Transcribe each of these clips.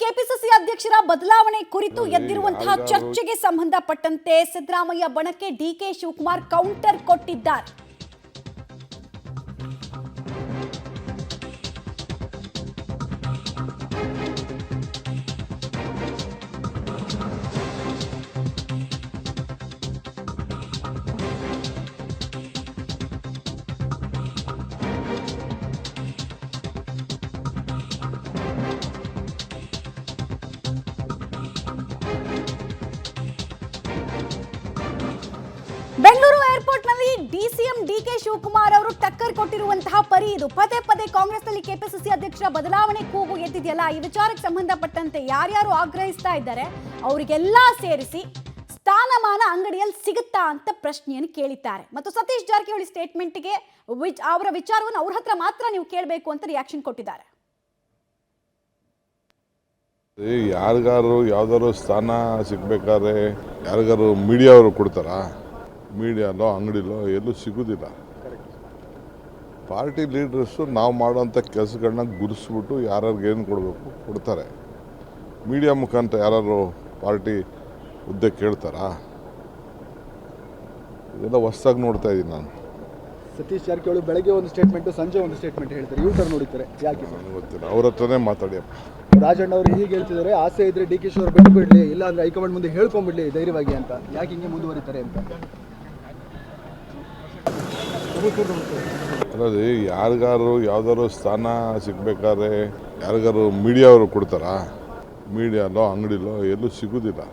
KPCC ಅಧ್ಯಕ್ಷರ ಬದಲಾವಣೆ ಕುರಿತು ಎದ್ದಿರುವಂತಹ ಚರ್ಚೆಗೆ ಸಂಬಂಧಪಟ್ಟಂತೆ ಸಿದ್ದರಾಮಯ್ಯ ಬಣಕ್ಕೆ ಡಿಕೆ ಶಿವಕುಮಾರ್ ಕೌಂಟರ್ ಕೊಟ್ಟಿದ್ದಾರೆ. ಬೆಂಗಳೂರು ಏರ್ಪೋರ್ಟ್ನಲ್ಲಿ ಡಿಸಿಎಂ ಡಿಕೆ ಶಿವಕುಮಾರ್ ಅವರು ಟಕ್ಕರ್ ಕೊಟ್ಟಿರುವಂತಹ ಪರಿ ಇದು. ಪದೇ ಪದೇ ಕಾಂಗ್ರೆಸ್ನಲ್ಲಿ ಕೆಪಿಸಿಸಿ ಅಧ್ಯಕ್ಷರ ಬದಲಾವಣೆ ಕೂಗು ಎದ್ದಿದೆಯಲ್ಲ, ಈ ವಿಚಾರಕ್ಕೆ ಸಂಬಂಧಪಟ್ಟಂತೆ ಯಾರ್ಯಾರು ಆಗ್ರಹಿಸ್ತಾ ಇದ್ದಾರೆ ಅವರಿಗೆಲ್ಲ ಸೇರಿಸಿ ಸ್ಥಾನಮಾನ ಅಂಗಡಿಯಲ್ಲಿ ಸಿಗುತ್ತಾ ಅಂತ ಪ್ರಶ್ನೆಯನ್ನು ಕೇಳಿದ್ದಾರೆ. ಮತ್ತು ಸತೀಶ್ ಜಾರಕಿಹೊಳಿ ಸ್ಟೇಟ್ಮೆಂಟ್ಗೆ ಅವರ ವಿಚಾರವನ್ನು ಅವ್ರ ಹತ್ರ ಮಾತ್ರ ನೀವು ಕೇಳಬೇಕು ಅಂತ ರಿಯಾಕ್ಷನ್ ಕೊಟ್ಟಿದ್ದಾರೆ. ಯಾರಿಗಾರು ಯಾವ್ದಾದ್ರು ಸ್ಥಾನ ಸಿಗ್ಬೇಕಾದ್ರೆ ಯಾರಿಗಾರು ಮೀಡಿಯಾ ಅವರು ಕೊಡ್ತಾರಾ? ಮೀಡಿಯಾಲೋ ಅಂಗಡಿಲೋ ಎಲ್ಲೂ ಸಿಗೋದಿಲ್ಲ. ಪಾರ್ಟಿ ಲೀಡರ್ಸು ನಾವು ಮಾಡೋಂಥ ಕೆಲಸಗಳನ್ನ ಗುರುಸ್ಬಿಟ್ಟು ಯಾರ್ಯಾರಿಗೆ ಏನು ಕೊಡಬೇಕು ಕೊಡ್ತಾರೆ. ಮೀಡಿಯಾ ಮುಖಾಂತರ ಯಾರು ಪಾರ್ಟಿ ಹುದ್ದೆ ಕೇಳ್ತಾರಾ? ಇದೆಲ್ಲ ಹೊಸ್ದಾಗಿ ನೋಡ್ತಾ ಇದ್ದೀನಿ ನಾನು. ಸತೀಶ್ ಜಾರಕಿಹೊಳಿ ಬೆಳಗ್ಗೆ ಒಂದು ಸ್ಟೇಟ್ಮೆಂಟ್, ಸಂಜೆ ಒಂದು ಸ್ಟೇಟ್ಮೆಂಟ್ ಹೇಳ್ತಾರೆ. ಯೂಟರ್ ನೋಡಿದ್ದಾರೆ, ಯಾಕೆ ನನಗೆ ಗೊತ್ತಿಲ್ಲ. ಅವ್ರ ಹತ್ರನೇ ಮಾತಾಡಿಯಪ್ಪ. ರಾಜಣ್ಣ ಅವರು ಹೀಗೆ ಹೇಳ್ತಿದ್ದಾರೆ, ಆಸೆ ಇದ್ರೆ ಡಿ ಕೆ ಶಿ ಅವರು ಬಿಟ್ಟು ಬಿಡಲಿ, ಇಲ್ಲ ಅಂದ್ರೆ ಹೈಕಮಾಂಡ್ ಮುಂದೆ ಹೇಳ್ಕೊಂಡ್ಬಿಡ್ಲಿ ಧೈರ್ಯವಾಗಿ ಅಂತ. ಯಾಕೆ ಹಿಂಗೆ ಮುಂದುವರಿತಾರೆ ಅಂತ. ಅಲ್ಲದೆ ಯಾರಿಗಾರು ಯಾವ್ದಾದ್ರು ಸ್ಥಾನ ಸಿಗ್ಬೇಕಾದ್ರೆ ಯಾರಿಗಾರು ಮೀಡಿಯಾ ಅವರು ಕೊಡ್ತಾರಾ? ಮೀಡಿಯಾಲೋ ಅಂಗಡಿಲೋ ಎಲ್ಲೂ ಸಿಗೋದಿಲ್ಲ.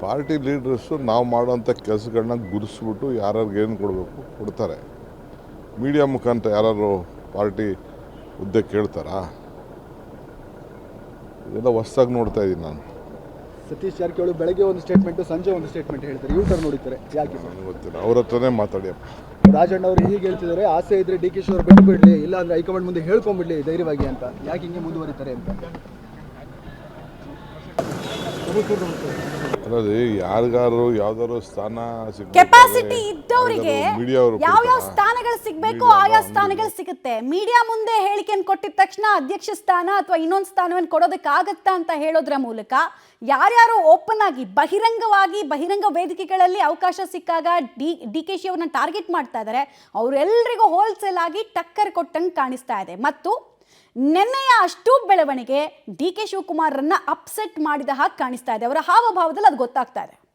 ಪಾರ್ಟಿ ಲೀಡರ್ಸು ನಾವು ಮಾಡೋಂಥ ಕೆಲಸಗಳನ್ನ ಗುರುಸ್ಬಿಟ್ಟು ಯಾರ್ಯಾರಿಗೆ ಏನು ಕೊಡಬೇಕು ಕೊಡ್ತಾರೆ. ಮೀಡಿಯಾ ಮುಖಾಂತರ ಯಾರು ಪಾರ್ಟಿ ಹುದ್ದೆ ಕೇಳ್ತಾರಾ? ಇದೆಲ್ಲ ಹೊಸ್ದಾಗಿ ನೋಡ್ತಾ ಇದ್ದೀನಿ ನಾನು. ಸತೀಶ್ ಜಾರಕಿಹೊಳಿ ಬೆಳಗ್ಗೆ ಒಂದು ಸ್ಟೇಟ್ಮೆಂಟ್, ಸಂಜೆ ಒಂದು ಸ್ಟೇಟ್ಮೆಂಟ್ ಹೇಳ್ತಾರೆ. ಯೂಟರ್ ನೋಡಿದ್ದಾರೆ, ಯಾಕೆ ನನಗೆ ಗೊತ್ತಿಲ್ಲ. ಅವ್ರ ಹತ್ರನೇ ಮಾತಾಡಿಯಪ್ಪ. ರಾಜಣ್ಣ ಅವರು ಹೀಗೆ ಹೇಳ್ತಿದ್ದಾರೆ, ಆಸೆ ಇದ್ರೆ ಡಿ ಕೆ ಶಿ ಅವರು ಬಿಟ್ಟು ಬಿಡಲಿ, ಇಲ್ಲ ಅಂದ್ರೆ ಹೈಕಮಾಂಡ್ ಮುಂದೆ ಹೇಳ್ಕೊಂಡ್ಬಿಡ್ಲಿ ಧೈರ್ಯವಾಗಿ ಅಂತ. ಯಾಕೆ ಹಿಂಗೆ ಮುಂದುವರಿತಾರೆ ಅಂತ. ಅಲ್ಲದೆ ಯಾರಿಗಾರು ಯಾವ್ದಾದ್ರು ಸ್ಥಾನ ಕೆಪಾಸಿಟಿ ಇದ್ದವರಿಗೆ ಯಾವ ಸ್ಥಾನಗಳು ಸಿಗಬೇಕು ಆಯಾ ಸ್ಥಾನಗಳು ಸಿಗುತ್ತೆ. ಮೀಡಿಯಾ ಮುಂದೆ ಹೇಳಿಕೆಯನ್ನು ಕೊಟ್ಟಿದ ತಕ್ಷಣ ಅಧ್ಯಕ್ಷ ಸ್ಥಾನ ಅಥವಾ ಇನ್ನೊಂದು ಸ್ಥಾನವನ್ನು ಕೊಡೋದಕ್ಕಾಗತ್ತಾ ಅಂತ ಹೇಳೋದ್ರ ಮೂಲಕ ಯಾರ್ಯಾರು ಓಪನ್ ಆಗಿ ಬಹಿರಂಗ ವೇದಿಕೆಗಳಲ್ಲಿ ಅವಕಾಶ ಸಿಕ್ಕಾಗ ಡಿ ಕೆ ಶಿ ಅವ್ರನ್ನ ಟಾರ್ಗೆಟ್ ಮಾಡ್ತಾ ಇದ್ದಾರೆ, ಅವರೆಲ್ಲರಿಗೂ ಹೋಲ್ಸೇಲ್ ಆಗಿ ಟಕ್ಕರ್ ಕೊಟ್ಟಂಗೆ ಕಾಣಿಸ್ತಾ ಇದೆ. ಮತ್ತು ನಿನ್ನೆಯ ಅಷ್ಟು ಬೆಳವಣಿಗೆ ಡಿ ಕೆ ಶಿವಕುಮಾರ್ರನ್ನ ಅಪ್ಸೆಟ್ ಮಾಡಿದ ಹಾಗೆ ಕಾಣಿಸ್ತಾ ಇದೆ. ಅವರ ಹಾವಭಾವದಲ್ಲಿ ಅದು ಗೊತ್ತಾಗ್ತಾ ಇದೆ.